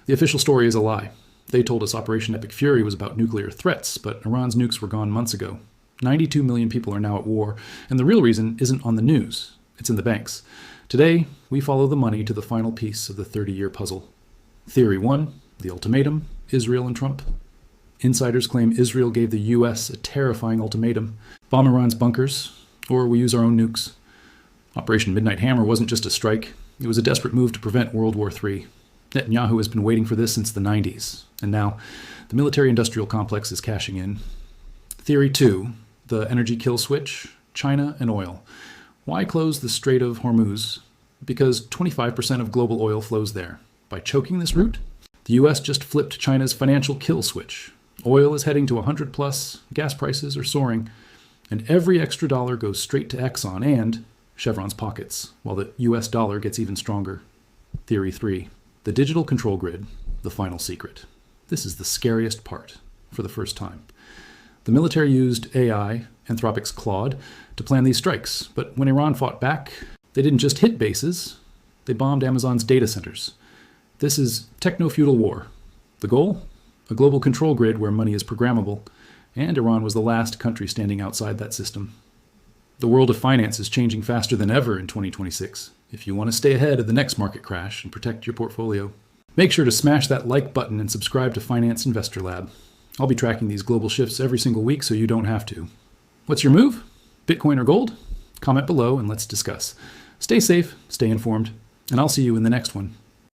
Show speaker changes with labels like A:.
A: The official story is a lie. They told us Operation Epic Fury was about nuclear threats, but Iran's nukes were gone months ago. 92 million people are now at war, and the real reason isn't on the news. It's in the banks. Today, we follow the money to the final piece of the 30-year puzzle. Theory 1, the ultimatum, Israel and Trump. Insiders claim Israel gave the U.S. a terrifying ultimatum. Bomb Iran's bunkers, or we use our own nukes. Operation Midnight Hammer wasn't just a strike. It was a desperate move to prevent World War III. Netanyahu has been waiting for this since the 90s, and now the military-industrial complex is cashing in. Theory 2, the energy kill switch, China and oil. Why close the Strait of Hormuz? Because 25% of global oil flows there. By choking this route, the U.S. just flipped China's financial kill switch. Oil is heading to 100 plus, gas prices are soaring, and every extra dollar goes straight to Exxon and Chevron's pockets, while the U.S. dollar gets even stronger. Theory 3, the digital control grid, the final secret. This is the scariest part for the first time. The military used AI, Anthropic's Claude, to plan these strikes, but when Iran fought back, they didn't just hit bases, they bombed Amazon's data centers. This is techno-feudal war. The goal? A global control grid where money is programmable, and Iran was the last country standing outside that system. The world of finance is changing faster than ever in 2026. If you want to stay ahead of the next market crash and protect your portfolio, make sure to smash that like button and subscribe to Finance Investor Lab. I'll be tracking these global shifts every single week so you don't have to. What's your move? Bitcoin or gold? Comment below and let's discuss. Stay safe, stay informed, and I'll see you in the next one.